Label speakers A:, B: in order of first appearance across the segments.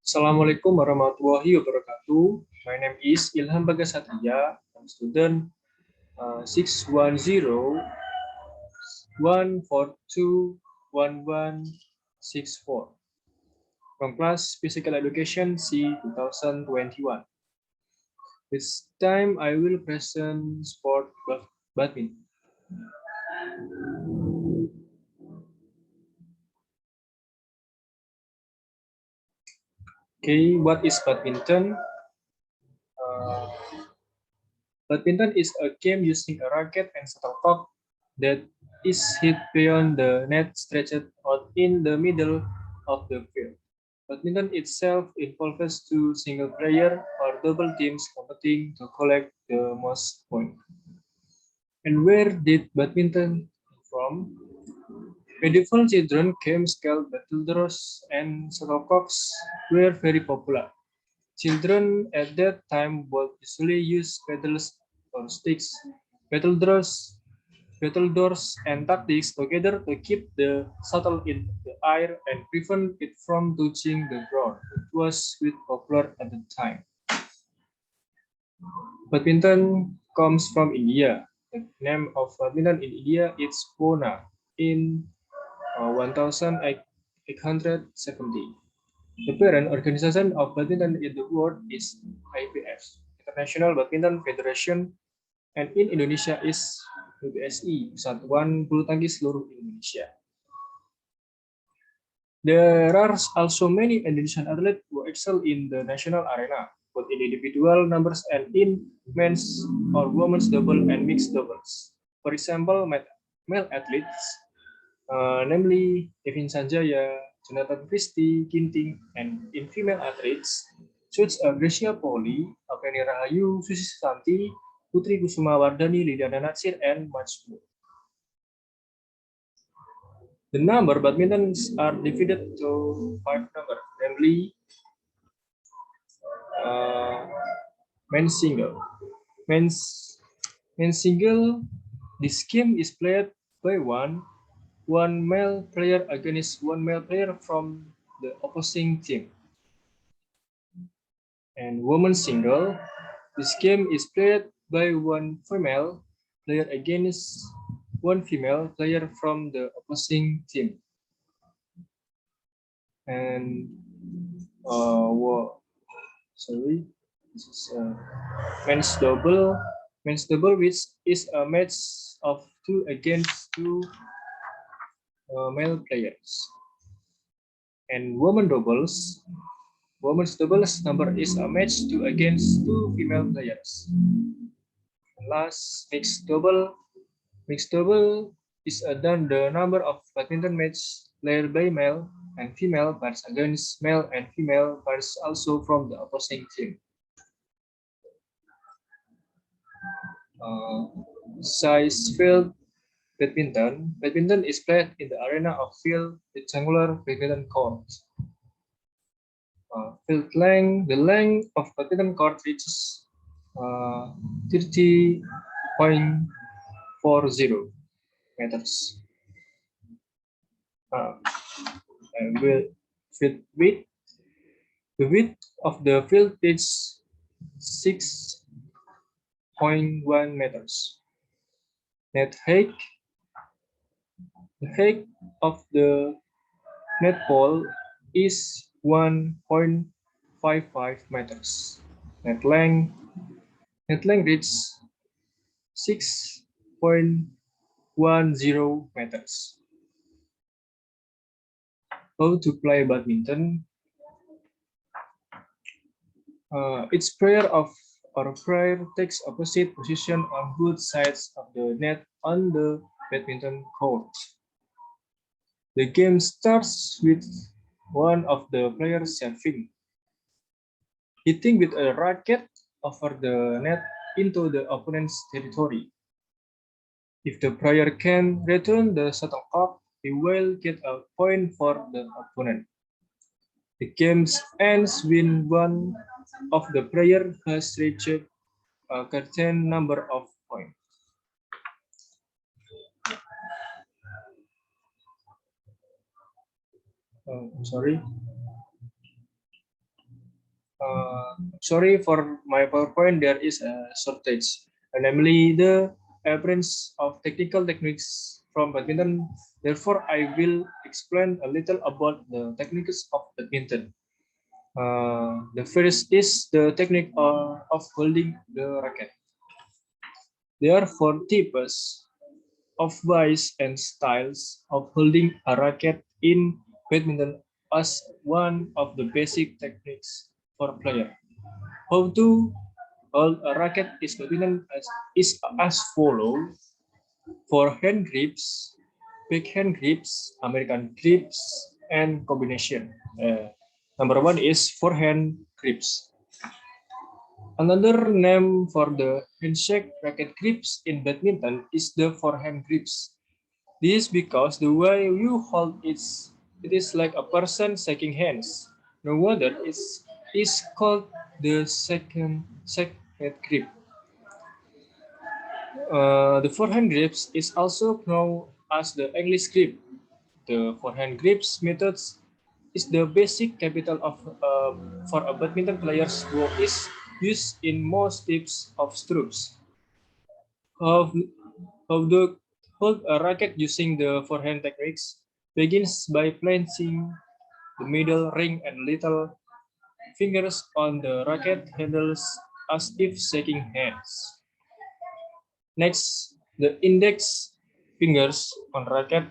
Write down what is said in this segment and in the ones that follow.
A: Assalamualaikum warahmatullahi wabarakatuh. My name is Ilham Bagas Satria. I'm student 610-142-1164 from class Physical Education C 2021. This time I will present sport badminton. Okay, what is badminton? Badminton is a game using a racket and shuttlecock that is hit beyond the net stretched out in the middle of the field. Badminton itself involves two single-player or double teams competing to collect the most points. And where did badminton come from? Medieval children games called battledores and shuttlecocks were very popular. Children at that time would usually use paddles or sticks, battledores, battledores, and tactics together to keep the shuttle in the air and prevent it from touching the ground. It was quite popular at the time. Badminton comes from India. The name of badminton in India is Pona in 1870. The parent organization of badminton in the world is IPF, International Badminton Federation, and in Indonesia is PBSI, Persatuan Bulu Tangkis Seluruh Indonesia. There are also many Indonesian athletes who excel in the national arena, both in individual numbers and in men's or women's double and mixed doubles. For example, male athletes, namely Kevin Sanjaya, Jonathan Christie, Ginting, and in female athletes, such as Gracia Poli, Apeni Rahayu, Susi Santi, Putri Kusuma Wardani, Lidiana Natsir, and much more. The number badmintons are divided to 5 numbers, namely men's single. Men's single, this game is played by one male player against one male player from the opposing team. And women's single, this game is played by one female player against one female player from the opposing team. And this is men's double. Men's double, which is a match of 2 against 2 male players. And women's doubles number is a match 2 against 2 female players. And last, mixed double. Mixed double is done the number of badminton matches played by male and female pairs against male and female pairs also from the opposing team. Size field badminton. Badminton is played in the arena of field rectangular badminton court. Field length, the length of badminton court reaches 30.40 meters. And width, the width of the field is 6.1 meters. Net height, the height of the net pole is 1.55 meters. Net length is 6.10 meters. How to play badminton? Each player takes opposite position on both sides of the net on the badminton court. The game starts with one of the players serving, hitting with a racket over the net into the opponent's territory. If the player can return the shuttlecock, he will get a point for the opponent. The game ends when one of the players has reached a certain number of points. Sorry. Sorry for my PowerPoint, there is a shortage, namely the absence of technical techniques from badminton. Therefore, I will explain a little about the techniques of badminton. The first is the technique of holding the racket. There are four types of ways and styles of holding a racket in badminton as one of the basic techniques for a player. How to hold a racket is as follows: forehand grips, backhand grips, American grips, and combination. Number one is forehand grips. Another name for the handshake racket grips in badminton is the forehand grips. This is because the way you hold it is like a person shaking hands. No wonder is called the second grip. The forehand grips is also known as the English grip. The forehand grips methods is the basic capital of for a badminton players who is used in most types of strokes. How, how to hold a racket using the forehand techniques begins by placing the middle ring and little fingers on the racket handles as if shaking hands. Next, the index fingers on racket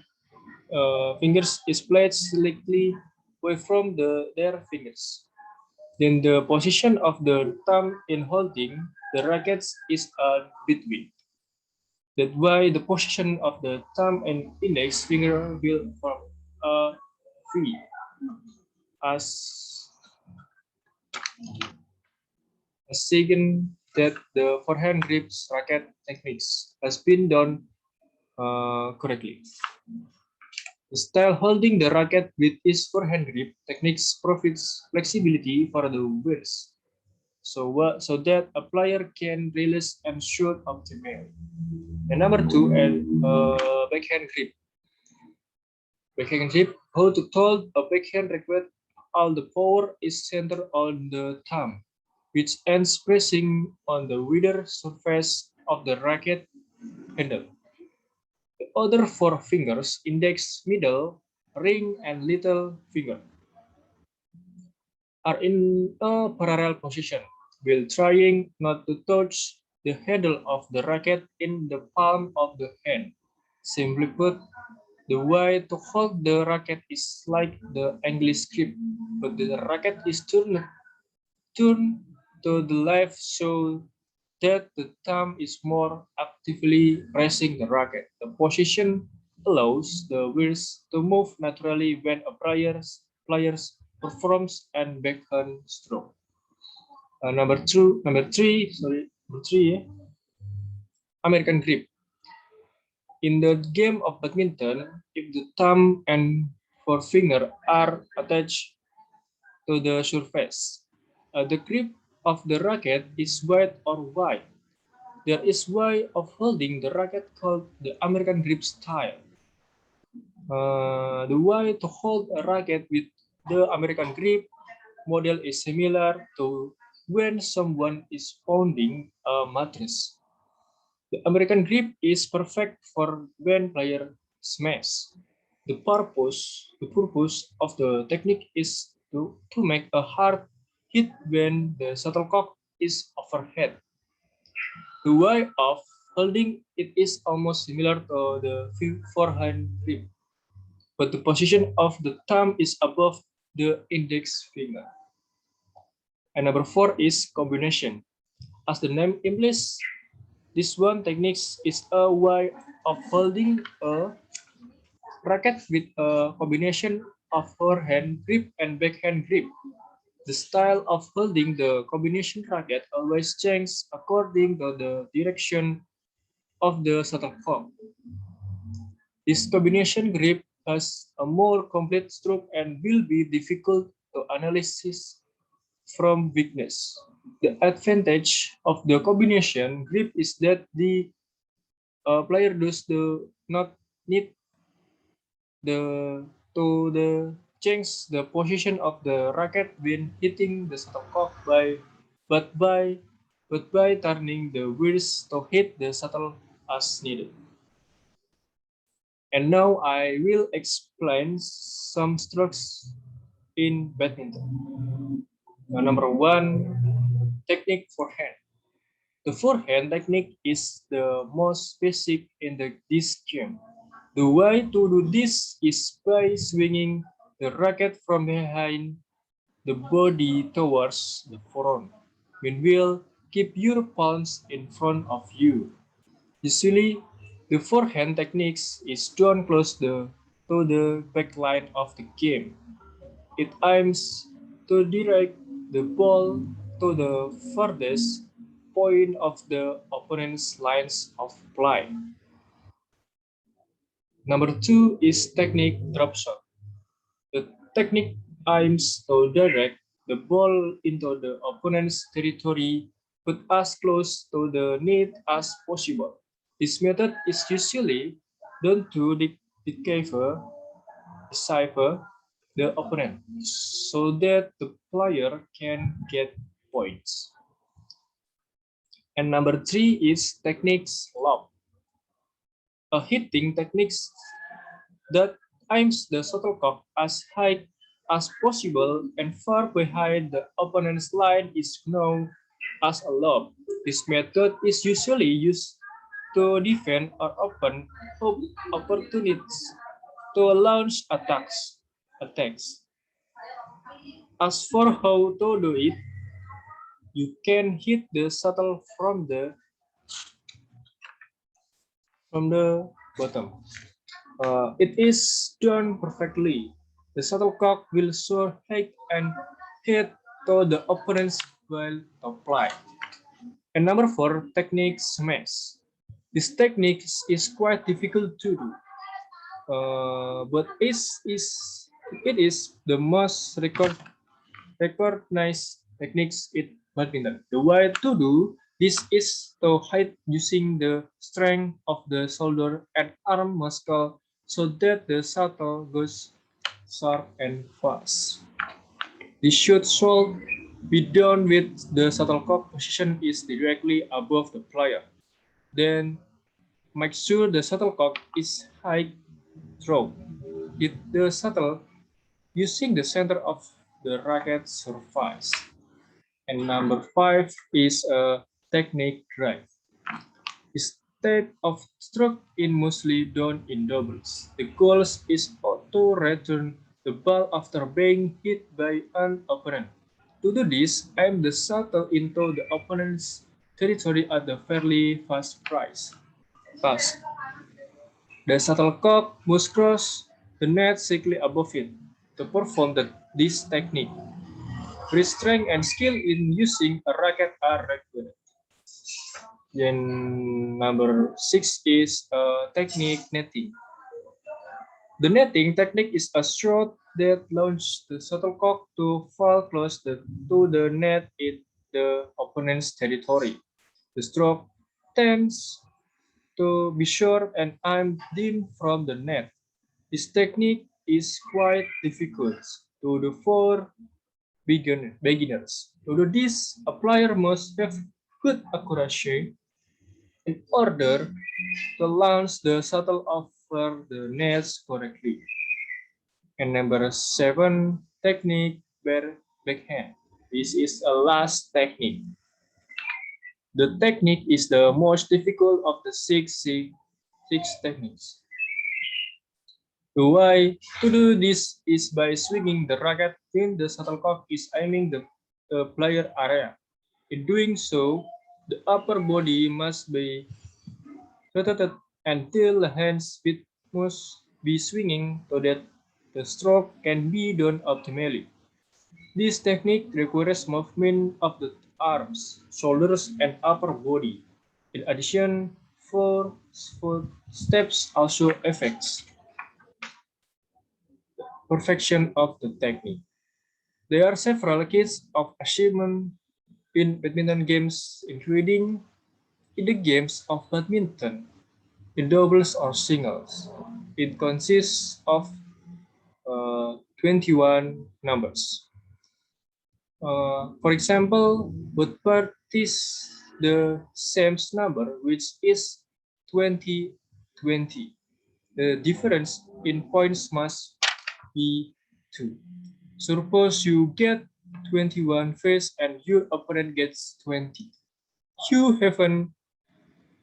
A: fingers is placed slightly away from their fingers. Then the position of the thumb in holding the rackets is between. That's why the position of the thumb and index finger will form a V as a sign that the forehand grips racket techniques has been done correctly. The style holding the racket with its forehand grip techniques provides flexibility for the wrist, so that a player can release and shoot optimally. And number two, and backhand grip. Backhand grip, how to hold a backhand racket, all the power is centered on the thumb, which ends pressing on the wider surface of the racket handle. The other four fingers, index, middle, ring, and little finger, are in a parallel position, while trying not to touch the handle of the racket in the palm of the hand. Simply put, the way to hold the racket is like the English grip, but the racket is turned to the left so that the thumb is more actively pressing the racket. The position allows the wrist to move naturally when a players performs and backhand stroke. Number three, American grip. In the game of badminton, if the thumb and forefinger are attached to the surface, the grip of the racket is wide or wide. There is way of holding the racket called the American grip style. The way to hold a racket with the American grip model is similar to when someone is pounding a mattress. The American grip is perfect for when player smash. The purpose of the technique is to make a hard hit when the shuttlecock is overhead. The way of holding it is almost similar to the forehand grip, but the position of the thumb is above the index finger. And number four is combination. As the name implies, this one technique is a way of holding a racket with a combination of forehand grip and backhand grip. The style of holding the combination racket always changes according to the direction of the shuttlecock. This combination grip has a more complete stroke and will be difficult to analyze from weakness. The advantage of the combination grip is that the player does not need the to the change the position of the racket when hitting the shuttlecock but by but by turning the wheels to hit the shuttle as needed. And now I will explain some strokes in badminton. Number one, technique forehand. The forehand technique is the most basic in this game. The way to do this is by swinging the racket from behind the body towards the front. Meanwhile, keep your palms in front of you. Usually, the forehand techniques is done close to the back line of the game. It aims to direct the ball to the furthest point of the opponent's lines of play. Number two is technique drop shot. The technique aims to direct the ball into the opponent's territory but as close to the net as possible. This method is usually done to decipher the opponent so that the player can get points. And number three is techniques lob. A hitting technique that aims the shuttlecock as high as possible and far behind the opponent's line is known as a lob. This method is usually used to defend or open up opportunities to launch attacks. As for how to do it, you can hit the shuttle from the bottom. It is done perfectly. The shuttlecock will soar high and hit to the opponent's while apply. And number four, technique smash. This technique is quite difficult to do, but it is the most recognized techniques in badminton. The way to do this is to hit using the strength of the shoulder and arm muscle so that the shuttle goes sharp and fast. This should be done with the shuttlecock position is directly above the player. Then make sure the shuttlecock is high throw. Hit the shuttle using the center of the racket surface. And number five is a technique drive. This type of stroke is mostly done in doubles. The goal is to return the ball after being hit by an opponent. To do this, aim the shuttle into the opponent's territory at a fairly fast pass. The shuttlecock must cross the net slightly above it. To perform this technique, great strength and skill in using a racket are required. Then number six is technique netting. The netting technique is a shot that launches the shuttlecock to fall close to the net in the opponent's territory. The stroke tends to be short and aimed in from the net. This technique is quite difficult to do for beginners. To do this, a player must have good accuracy in order to launch the shuttle over the nets correctly. And number seven technique, backhand. This is a last technique. The technique is the most difficult of the six techniques. The way to do this is by swinging the racket when the shuttlecock is aiming the player area. In doing so, the upper body must be rotated until the hands must be swinging so that the stroke can be done optimally. This technique requires movement of the arms, shoulders, and upper body. In addition, four steps also affects perfection of the technique. There are several keys of achievement in badminton games, including in the games of badminton, in doubles or singles. It consists of 21 numbers. For example, both parties the same number, which is 20, 20. The difference in points must be 2. Suppose you get 21 first and your opponent gets 20. You haven't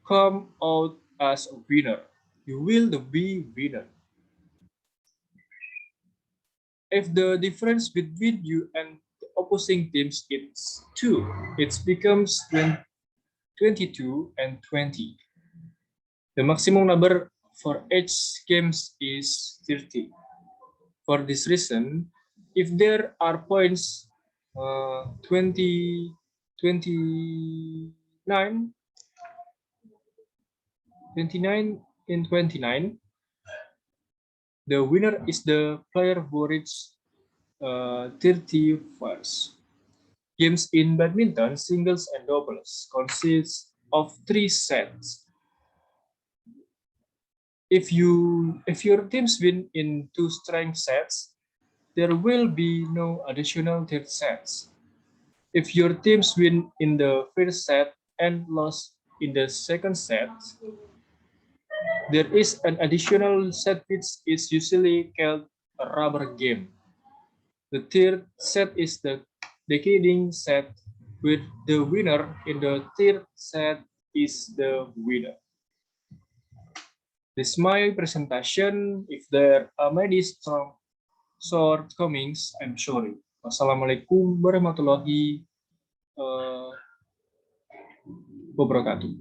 A: come out as a winner. You will be winner. If the difference between you and the opposing teams is 2, it becomes 22 and 20. The maximum number for each games is 30. For this reason, if there are points 20, 29, 29 in 29, the winner is the player who reaches 30 first. Games in badminton, singles and doubles, consist of 3 sets. If your teams win in 2 strength sets, there will be no additional third sets. If your teams win in the first set and lost in the second set, there is an additional set which is usually called a rubber game. The third set is the decading set, with the winner in the third set is the winner. This is my presentation. If there are many strong shortcomings, I'm sorry. Wassalamualaikum warahmatullahi wabarakatuh.